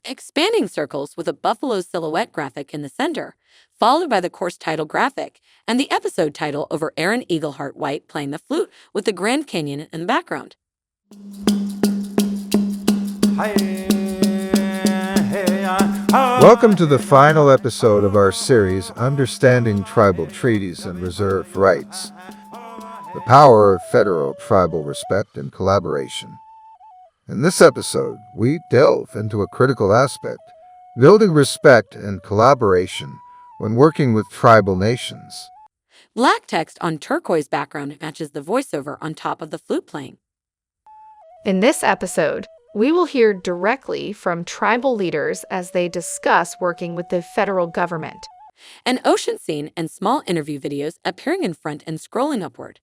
expanding circles with a buffalo silhouette graphic in the center, followed by the course title graphic, and the episode title over Aaron Eagleheart White playing the flute with the Grand Canyon in the background. Welcome to the final episode of our series, Understanding Tribal Treaties and Reserve Rights. The power of federal tribal respect and collaboration. In this episode, we delve into a critical aspect, building respect and collaboration when working with tribal nations. Black text on turquoise background matches the voiceover on top of the flute playing. In this episode, we will hear directly from tribal leaders as they discuss working with the federal government. An ocean scene and small interview videos appearing in front and scrolling upward.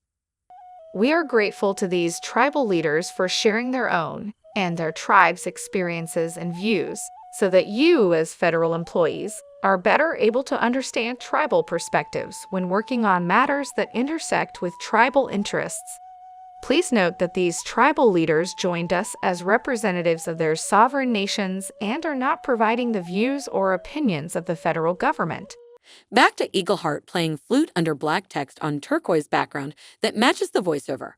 We are grateful to these tribal leaders for sharing their own and their tribe's experiences and views so that you, as federal employees, are better able to understand tribal perspectives when working on matters that intersect with tribal interests. Please note that these tribal leaders joined us as representatives of their sovereign nations and are not providing the views or opinions of the federal government. Back to Eagleheart playing flute under black text on turquoise background that matches the voiceover.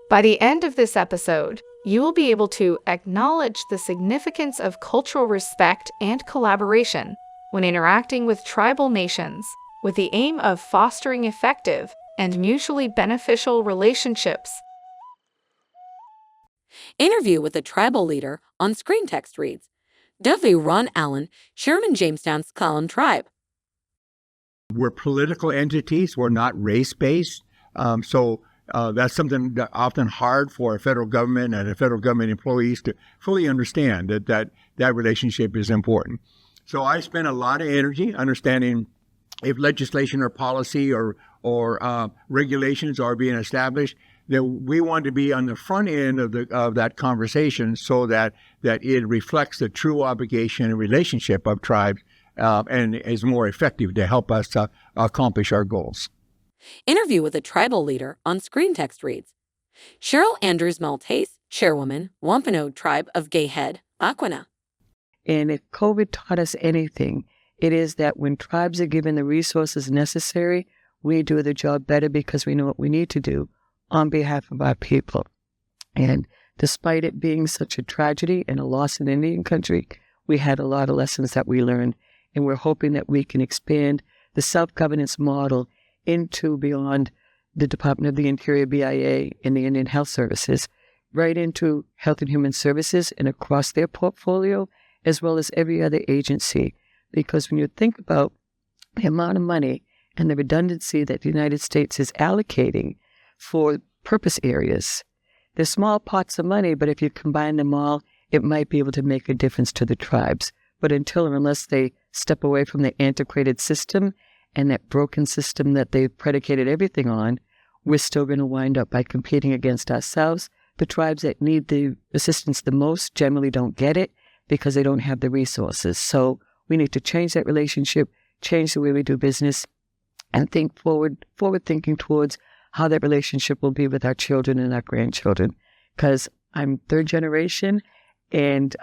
By the end of this episode, you will be able to acknowledge the significance of cultural respect and collaboration when interacting with tribal nations, with the aim of fostering effective and mutually beneficial relationships. Interview with a tribal leader on screen text reads, W. Ron Allen, Chairman Jamestown's Clallam Tribe. We're political entities. We're not race-based. So that's something that often hard for a federal government and federal government employees to fully understand that relationship is important. So I spend a lot of energy understanding if legislation or policy or regulations are being established, that we want to be on the front end of that conversation so that it reflects the true obligation and relationship of tribes and is more effective to help us accomplish our goals. Interview with a tribal leader on screen text reads, Cheryl Andrews Maltese, Chairwoman, Wampanoag Tribe of Gay Head, Aquina. And if COVID taught us anything, it is that when tribes are given the resources necessary, we do the job better because we know what we need to do on behalf of our people. And despite it being such a tragedy and a loss in Indian country, we had a lot of lessons that we learned. And we're hoping that we can expand the self-governance model into beyond the Department of the Interior, BIA, and the Indian Health Services, right into Health and Human Services and across their portfolio, as well as every other agency. Because when you think about the amount of money and the redundancy that the United States is allocating for purpose areas, they're small pots of money, but if you combine them all, it might be able to make a difference to the tribes. But until or unless they step away from the antiquated system and that broken system that they've predicated everything on, we're still going to wind up by competing against ourselves. The tribes that need the assistance the most generally don't get it because they don't have the resources. So we need to change that relationship, change the way we do business, and think forward thinking towards how that relationship will be with our children and our grandchildren. Because I'm third generation and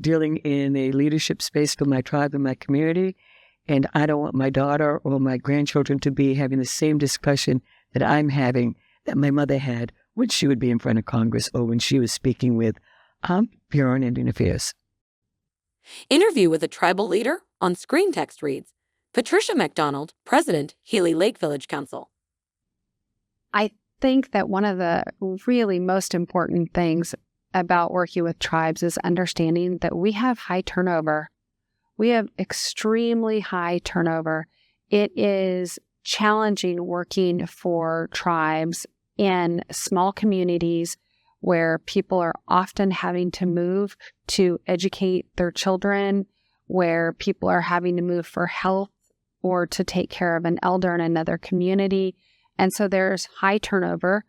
dealing in a leadership space for my tribe and my community, and I don't want my daughter or my grandchildren to be having the same discussion that I'm having that my mother had when she would be in front of Congress or when she was speaking with Bureau of Indian Affairs. Interview with a tribal leader on screen text reads, Patricia McDonald, President, Healy Lake Village Council. I think that one of the really most important things about working with tribes is understanding that we have high turnover. We have extremely high turnover. It is challenging working for tribes in small communities where people are often having to move to educate their children, where people are having to move for health or to take care of an elder in another community. And so there's high turnover,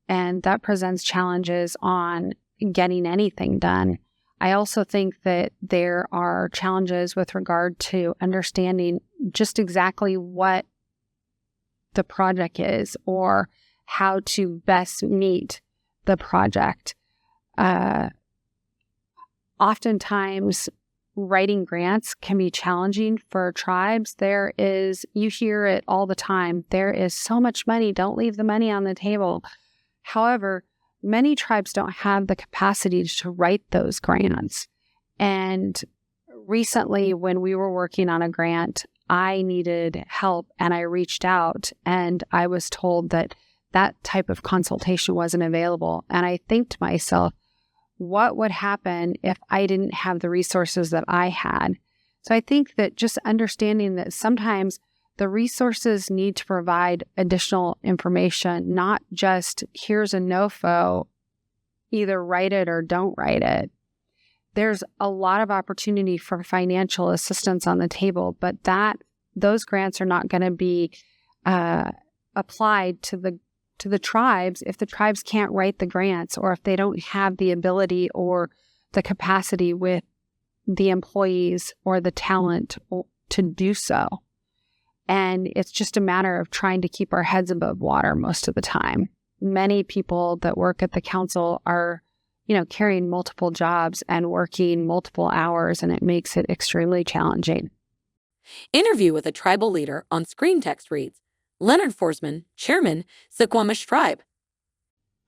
and that presents challenges on getting anything done. I also think that there are challenges with regard to understanding just exactly what the project is or how to best meet the project. Oftentimes, writing grants can be challenging for tribes. You hear it all the time, there is so much money, don't leave the money on the table. However, many tribes don't have the capacity to write those grants. And recently, when we were working on a grant, I needed help and I reached out and I was told that that type of consultation wasn't available. And I think to myself, what would happen if I didn't have the resources that I had? So I think that just understanding that sometimes the resources need to provide additional information, not just here's a NOFO, either write it or don't write it. There's a lot of opportunity for financial assistance on the table, but those grants are not going to be applied to the tribes if the tribes can't write the grants, or if they don't have the ability or the capacity with the employees or the talent to do so. And it's just a matter of trying to keep our heads above water most of the time. Many people that work at the council are, carrying multiple jobs and working multiple hours, and it makes it extremely challenging. Interview with a tribal leader on screen text reads, Leonard Forsman, Chairman, Suquamish Tribe.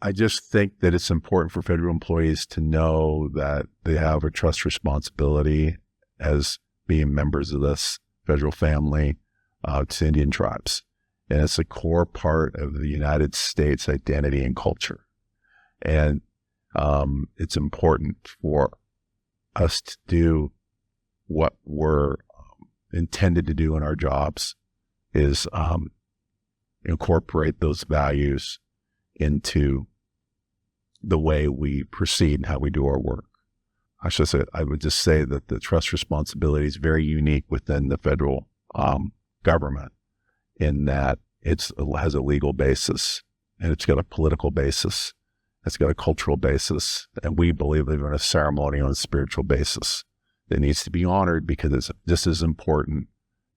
I just think that it's important for federal employees to know that they have a trust responsibility as being members of this federal family to Indian tribes. And it's a core part of the United States identity and culture. And it's important for us to do what we're intended to do in our jobs, is incorporate those values into the way we proceed and how we do our work. I would just say that the trust responsibility is very unique within the federal government, in that it has a legal basis, and it's got a political basis, it's got a cultural basis, and we believe in a ceremonial and spiritual basis that needs to be honored because it's just as important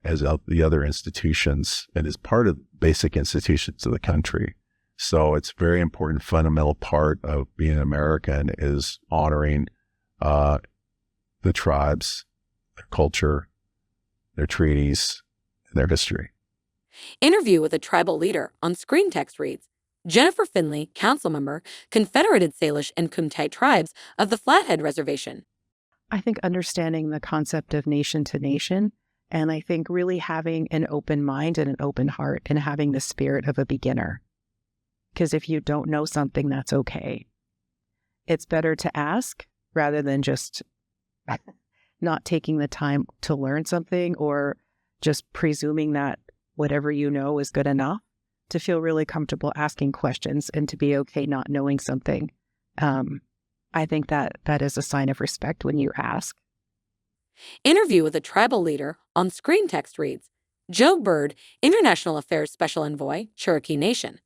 as the other institutions and is part of basic institutions of the country. So it's a very important, fundamental part of being an American is honoring the tribes, their culture, their treaties, and their history. Interview with a tribal leader on screen text reads, Jennifer Finley, council member, Confederated Salish and Kumtai tribes of the Flathead Reservation. I think understanding the concept of nation to nation, and I think really having an open mind and an open heart and having the spirit of a beginner. Because if you don't know something, that's okay. It's better to ask rather than just not taking the time to learn something or just presuming that whatever you know is good enough. To feel really comfortable asking questions and to be okay not knowing something. I think that is a sign of respect when you ask. Interview with a tribal leader on screen text reads, Joe Bird, International Affairs Special Envoy, Cherokee Nation.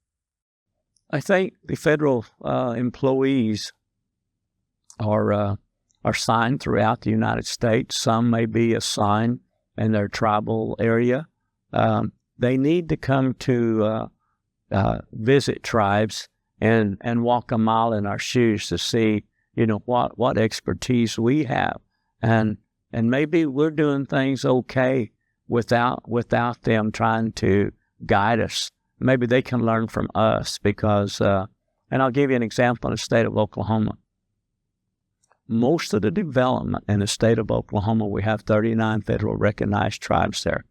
I think the federal employees are assigned throughout the United States. Some may be assigned in their tribal area. They need to come to visit tribes and walk a mile in our shoes to see, what expertise we have. And maybe we're doing things okay without them trying to guide us. Maybe they can learn from us because, and I'll give you an example in the state of Oklahoma. Most of the development in the state of Oklahoma, we have 39 federal recognized tribes there.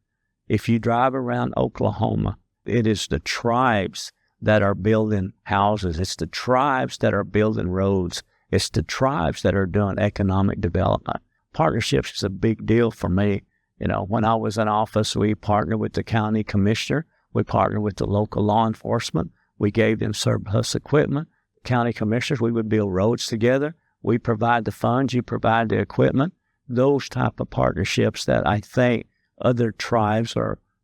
If you drive around Oklahoma, it is the tribes that are building houses. It's the tribes that are building roads. It's the tribes that are doing economic development. Partnerships is a big deal for me. When I was in office, we partnered with the county commissioner. We partnered with the local law enforcement. We gave them surplus equipment. County commissioners, we would build roads together. We provide the funds, you provide the equipment. Those type of partnerships that I think other tribes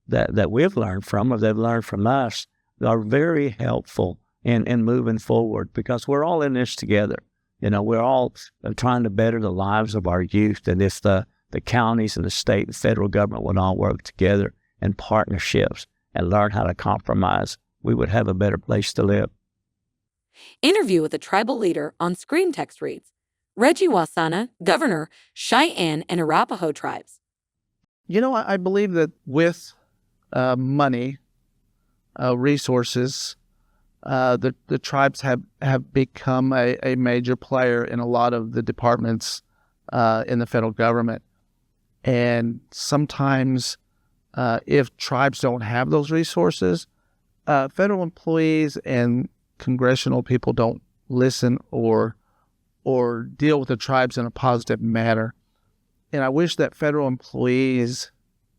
that we've learned from, or they've learned from us, are very helpful in moving forward because we're all in this together. We're all trying to better the lives of our youth. And if the counties and the state and federal government would all work together in partnerships and learn how to compromise, we would have a better place to live. Interview with a tribal leader on screen text reads, Reggie Wasana, Governor, Cheyenne and Arapaho tribes. I believe that with money, resources, the tribes have become a major player in a lot of the departments in the federal government. And sometimes if tribes don't have those resources, federal employees and congressional people don't listen or deal with the tribes in a positive manner. And I wish that federal employees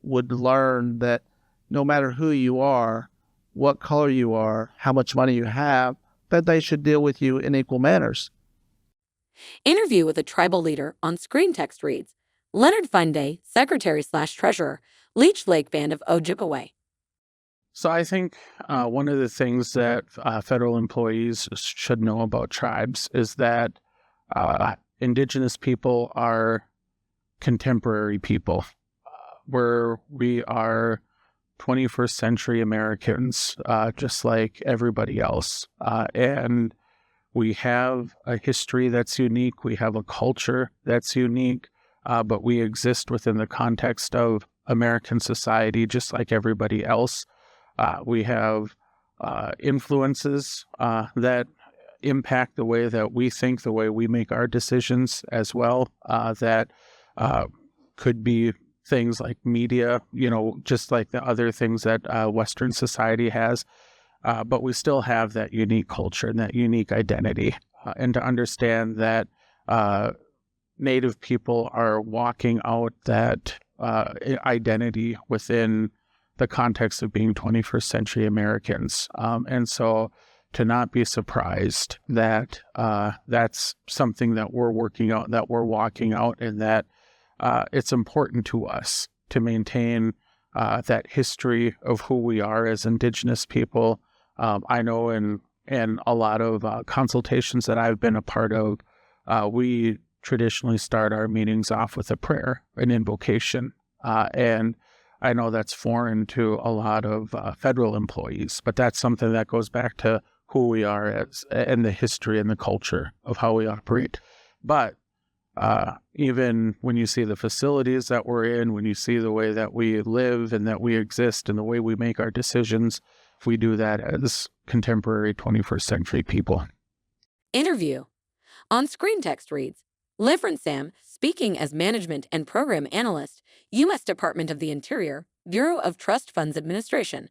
would learn that no matter who you are, what color you are, how much money you have, that they should deal with you in equal manners. Interview with a tribal leader on screen text reads, Leonard Funday, Secretary/Treasurer, Leech Lake Band of Ojibwe. So I think one of the things that federal employees should know about tribes is that Indigenous people are contemporary people, where we are 21st century Americans, just like everybody else. And we have a history that's unique. We have a culture that's unique, but we exist within the context of American society, just like everybody else. We have influences that impact the way that we think, the way we make our decisions as well, that could be things like media, just like the other things that Western society has. But we still have that unique culture and that unique identity. And to understand that Native people are walking out that identity within the context of being 21st century Americans. And so to not be surprised that that's something that we're working out, that we're walking out, and that it's important to us to maintain that history of who we are as Indigenous people. I know in a lot of consultations that I've been a part of, we traditionally start our meetings off with a prayer, an invocation. And I know that's foreign to a lot of federal employees, but that's something that goes back to who we are as, and the history and the culture of how we operate. But even when you see the facilities that we're in, when you see the way that we live and that we exist and the way we make our decisions, we do that as contemporary 21st century people. Interview. On screen text reads, Liverent Sam, speaking as Management and Program Analyst, U.S. Department of the Interior, Bureau of Trust Funds Administration.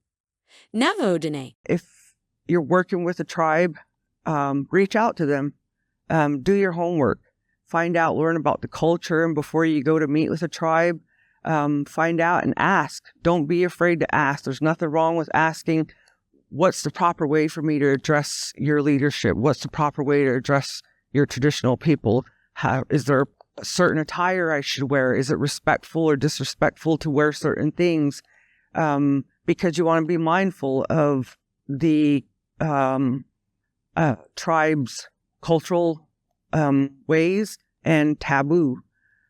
Navajo Dene. If you're working with a tribe, reach out to them. Do your homework. Find out, learn about the culture, and before you go to meet with a tribe, find out and ask. Don't be afraid to ask. There's nothing wrong with asking, what's the proper way for me to address your leadership? What's the proper way to address your traditional people? Is there a certain attire I should wear? Is it respectful or disrespectful to wear certain things? Because you want to be mindful of the tribe's cultural ways and taboo.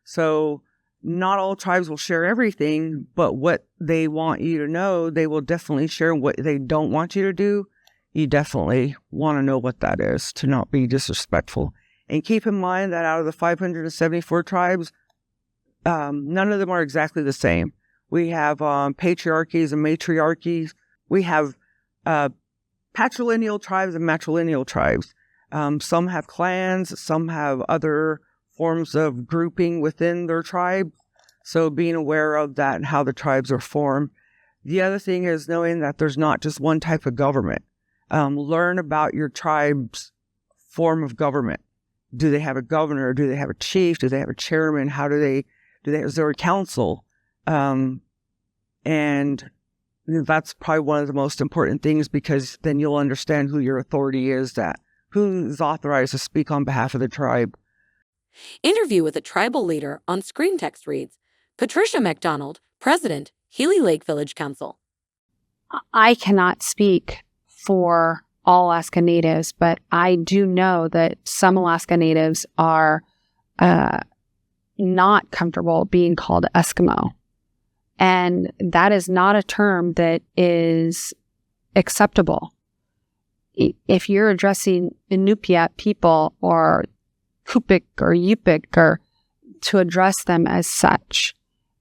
So not all tribes will share everything, but what they want you to know, they will definitely share. What they don't want you to do, you definitely want to know what that is, to not be disrespectful. And keep in mind that out of the 574 tribes, none of them are exactly the same. We have patriarchies and matriarchies. We have patrilineal tribes and matrilineal tribes. Some have clans, some have other forms of grouping within their tribe. So being aware of that and how the tribes are formed. The other thing is knowing that there's not just one type of government. Learn about your tribe's form of government. Do they have a governor? Do they have a chief? Do they have a chairman? Is there a council? And that's probably one of the most important things, because then you'll understand who your authority is, who's authorized to speak on behalf of the tribe. Interview with a tribal leader on screen text reads, Patricia McDonald, President, Healy Lake Village Council. I cannot speak for all Alaska Natives, but I do know that some Alaska Natives are not comfortable being called Eskimo. And that is not a term that is acceptable. If you're addressing Inupiat people or Kupik or Yupik, or to address them as such.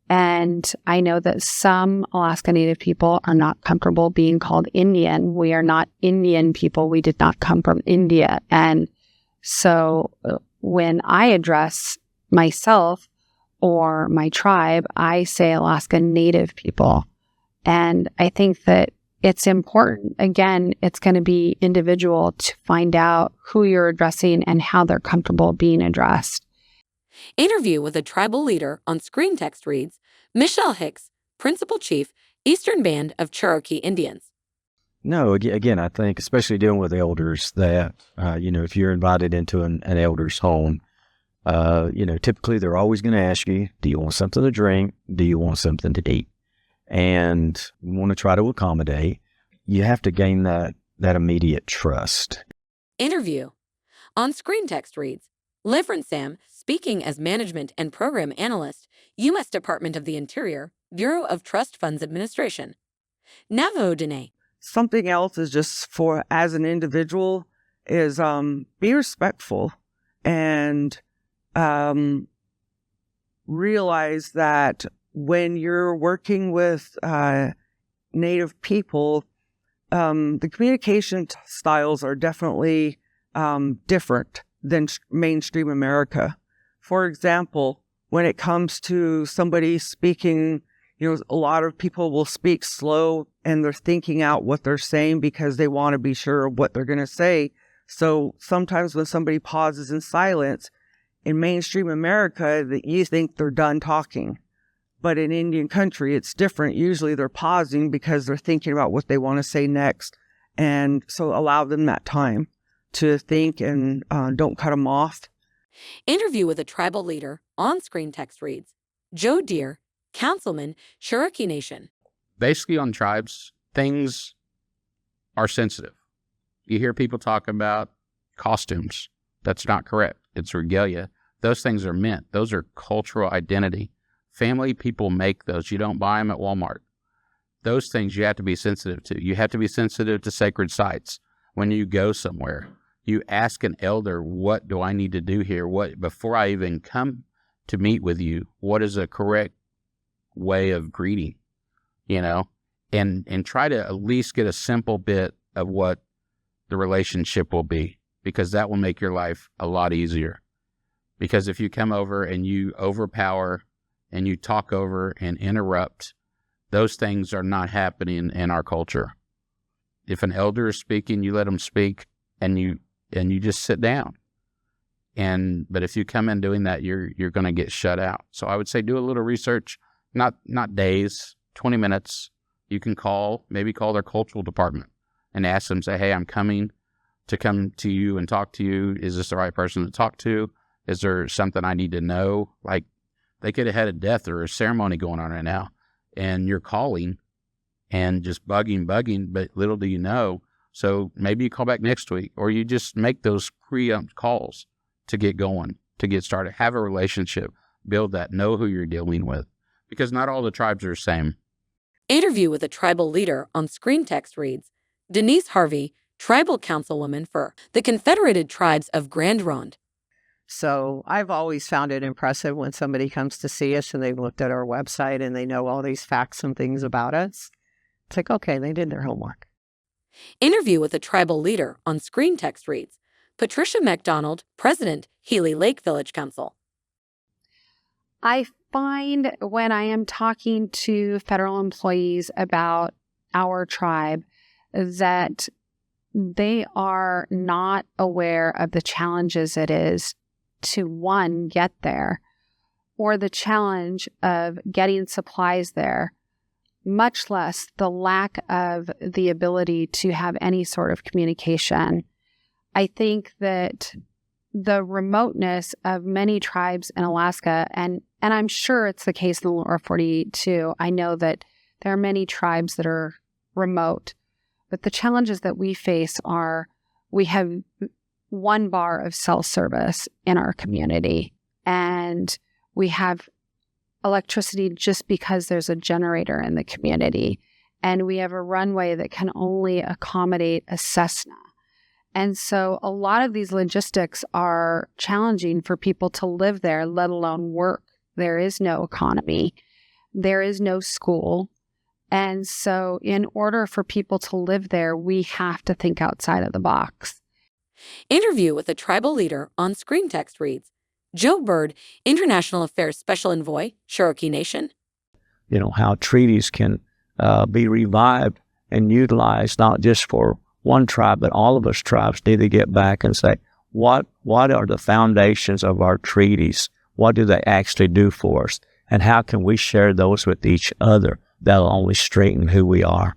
And I know that some Alaska Native people are not comfortable being called Indian. We are not Indian people. We did not come from India. And so when I address myself or my tribe, I say Alaska Native people. And I think that it's important. Again, it's going to be individual to find out who you're addressing and how they're comfortable being addressed. Interview with a tribal leader on screen text reads, Michelle Hicks, Principal Chief, Eastern Band of Cherokee Indians. No, again, I think, especially dealing with elders, that, if you're invited into an elder's home, typically they're always going to ask you, do you want something to drink? Do you want something to eat? And you want to try to accommodate. You have to gain that immediate trust. Interview. On screen text reads, Liverence Sam, speaking as Management and Program Analyst, U.S. Department of the Interior, Bureau of Trust Funds Administration. Navajo Dene. Something else is just for, as an individual, is be respectful and realize that when you're working with Native people, the communication styles are definitely different than mainstream America. For example, when it comes to somebody speaking, a lot of people will speak slow and they're thinking out what they're saying because they want to be sure of what they're going to say. So sometimes when somebody pauses in silence, in mainstream America, that you think they're done talking. But in Indian country, it's different. Usually they're pausing because they're thinking about what they want to say next. And so allow them that time to think and don't cut them off. Interview with a tribal leader on screen text reads, Joe Deere, Councilman, Cherokee Nation. Basically on tribes, things are sensitive. You hear people talk about costumes. That's not correct. It's regalia. Those things are meant. Those are cultural identity. Family people make those. You don't buy them at Walmart. Those things you have to be sensitive to. You have to be sensitive to sacred sites. When you go somewhere, you ask an elder, what do I need to do here? Before I even come to meet with you, what is a correct way of greeting? And try to at least get a simple bit of what the relationship will be, because that will make your life a lot easier. Because if you come over and you overpower and you talk over and interrupt, those things are not happening in our culture. If an elder is speaking, you let them speak and you just sit down. But if you come in doing that, you're going to get shut out. So I would say do a little research, not days, 20 minutes. You can maybe call their cultural department and ask them, say, hey, I'm coming to you and talk to you. Is this the right person to talk to? Is there something I need to know? Like, they could have had a death or a ceremony going on right now, and you're calling and just bugging, but little do you know. So maybe you call back next week, or you just make those preempt calls to get going, to get started, have a relationship, build that, know who you're dealing with, because not all the tribes are the same. Interview with a tribal leader on screen text reads, Denise Harvey, Tribal Councilwoman for the Confederated Tribes of Grand Ronde. So I've always found it impressive when somebody comes to see us and they've looked at our website and they know all these facts and things about us. It's like, okay, they did their homework. Interview with a tribal leader on screen text reads, Patricia McDonald, President, Healy Lake Village Council. I find when I am talking to federal employees about our tribe that they are not aware of the challenges it is to, one, get there, or the challenge of getting supplies there, much less the lack of the ability to have any sort of communication. I think that the remoteness of many tribes in Alaska, and I'm sure it's the case in the lower 48 too. I know that there are many tribes that are remote, but the challenges that we face are we have one bar of cell service in our community, and we have electricity just because there's a generator in the community, and we have a runway that can only accommodate a Cessna. And so a lot of these logistics are challenging for people to live there, let alone work. There is no economy. There is no school. And so in order for people to live there, we have to think outside of the box. Interview with a tribal leader on screen text reads, Joe Bird, International Affairs Special Envoy, Cherokee Nation. How treaties can be revived and utilized, not just for one tribe, but all of us tribes need to get back and say, what are the foundations of our treaties? What do they actually do for us? And how can we share those with each other? That'll only straighten who we are.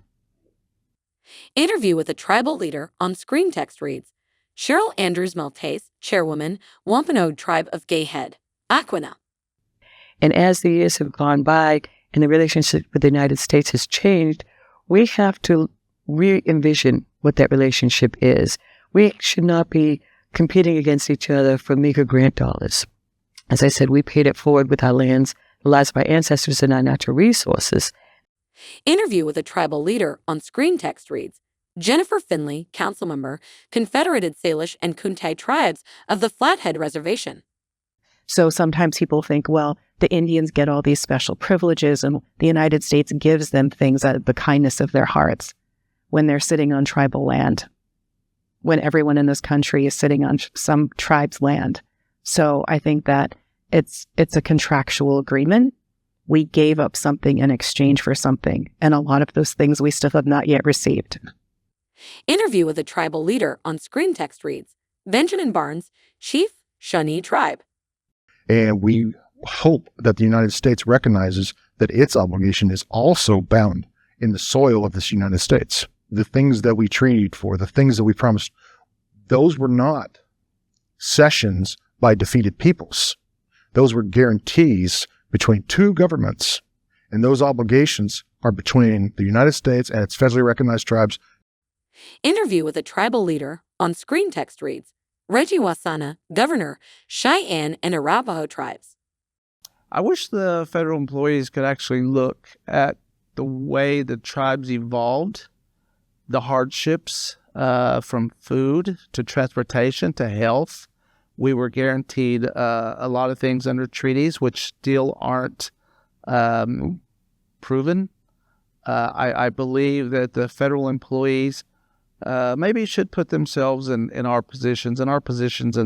Interview with a tribal leader on screen text reads, Cheryl Andrews Maltese, Chairwoman, Wampanoag Tribe of Gay Head, Aquina. And as the years have gone by and the relationship with the United States has changed, we have to re-envision what that relationship is. We should not be competing against each other for meager grant dollars. As I said, we paid it forward with our lands, the lives of our ancestors, and our natural resources. Interview with a tribal leader on screen text reads, Jennifer Finley, Councilmember, Confederated Salish and Kuntai Tribes of the Flathead Reservation. So sometimes people think, well, the Indians get all these special privileges and the United States gives them things out of the kindness of their hearts when they're sitting on tribal land, when everyone in this country is sitting on some tribe's land. So I think that it's a contractual agreement. We gave up something in exchange for something, and a lot of those things we still have not yet received. Interview with a tribal leader on screen text reads, Benjamin Barnes, Chief, Shawnee Tribe. And we hope that the United States recognizes that its obligation is also bound in the soil of this United States. The things that we treated for, the things that we promised, those were not cessions by defeated peoples. Those were guarantees between two governments, and those obligations are between the United States and its federally recognized tribes. Interview with a tribal leader on screen text reads, Reggie Wasana, Governor, Cheyenne and Arapaho Tribes. I wish the federal employees could actually look at the way the tribes evolved, the hardships from food to transportation to health. We were guaranteed a lot of things under treaties, which still aren't proven. I believe that the federal employees maybe should put themselves in our positions in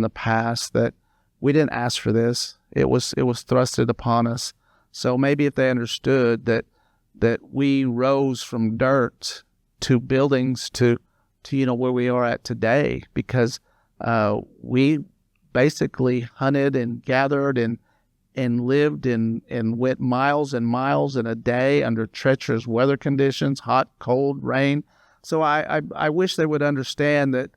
the past, that we didn't ask for this. It was thrusted upon us. So maybe if they understood that we rose from dirt to buildings to where we are at today, because we basically hunted and gathered and lived and went miles and miles in a day under treacherous weather conditions, hot, cold, rain. So I wish they would understand that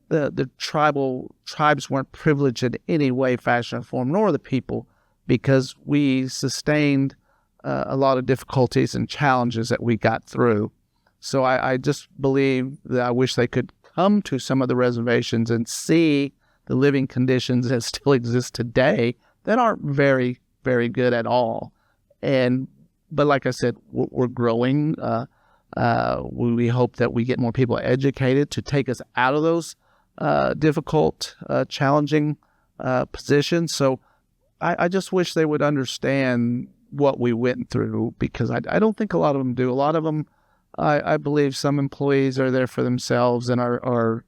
the tribes weren't privileged in any way, fashion, or form, nor the people, because we sustained a lot of difficulties and challenges that we got through. So I just believe that I wish they could come to some of the reservations and see the living conditions that still exist today that aren't very, very good at all. But like I said, we're growing. We hope that we get more people educated to take us out of those difficult, challenging positions. So I just wish they would understand what we went through, because I don't think a lot of them do. A lot of them, I believe some employees are there for themselves and are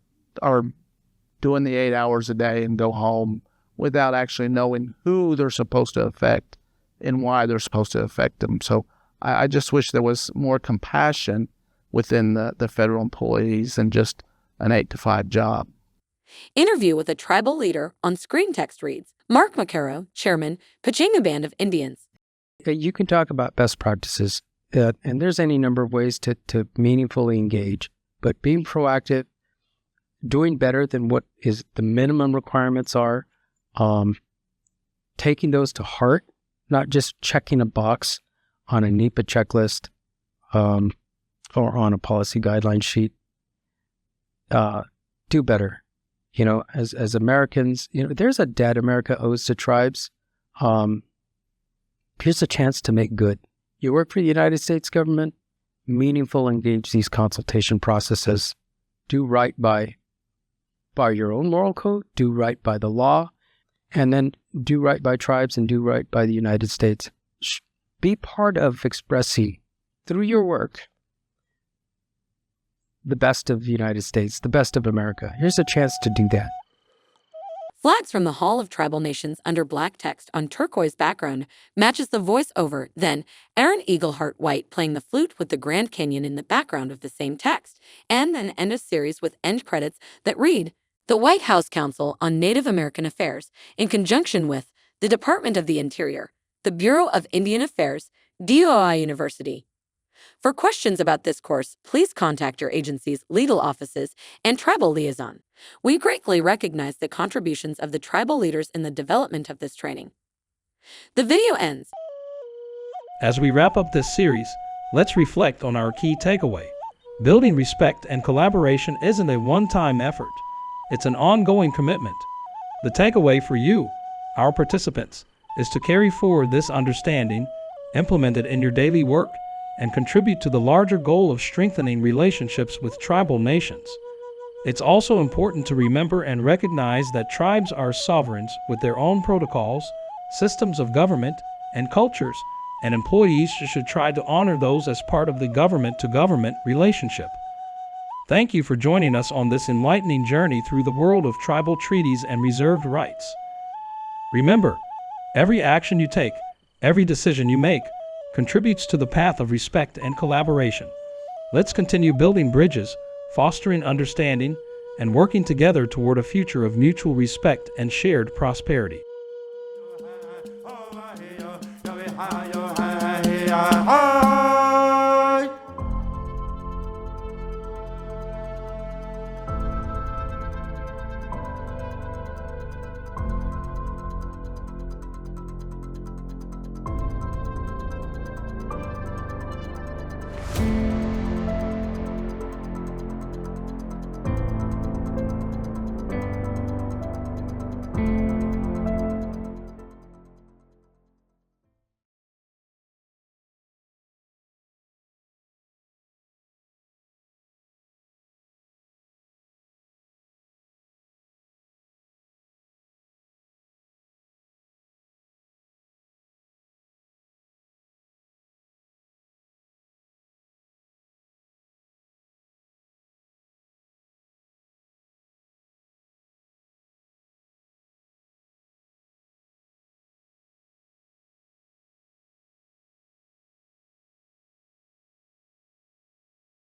doing the 8 hours a day and go home without actually knowing who they're supposed to affect and why they're supposed to affect them. So I just wish there was more compassion within the federal employees than just an 8-to-5 job. Interview with a tribal leader on screen text reads, Mark McCarrow, Chairman, Pachinga Band of Indians. You can talk about best practices, and there's any number of ways to meaningfully engage, but being proactive, doing better than what is the minimum requirements are, taking those to heart, not just checking a box on a NEPA checklist or on a policy guideline sheet. Do better. As Americans, there's a debt America owes to tribes. Here's a chance to make good. You work for the United States government, engage these consultation processes, do right by by your own moral code, do right by the law, and then do right by tribes and do right by the United States. Be part of expressing, through your work, the best of the United States, the best of America. Here's a chance to do that. Flags from the Hall of Tribal Nations under black text on turquoise background matches the voiceover, then Aaron Eaglehart White playing the flute with the Grand Canyon in the background of the same text, and then end a series with end credits that read, "The White House Council on Native American Affairs, in conjunction with the Department of the Interior, the Bureau of Indian Affairs, DOI University." For questions about this course, please contact your agency's legal offices and tribal liaison. We greatly recognize the contributions of the tribal leaders in the development of this training. The video ends. As we wrap up this series, let's reflect on our key takeaway. Building respect and collaboration isn't a one-time effort. It's an ongoing commitment. The takeaway for you, our participants, is to carry forward this understanding, implement it in your daily work, and contribute to the larger goal of strengthening relationships with tribal nations. It's also important to remember and recognize that tribes are sovereigns with their own protocols, systems of government, and cultures, and employees should try to honor those as part of the government-to-government relationship. Thank you for joining us on this enlightening journey through the world of tribal treaties and reserved rights. Remember, every action you take, every decision you make, contributes to the path of respect and collaboration. Let's continue building bridges, fostering understanding, and working together toward a future of mutual respect and shared prosperity.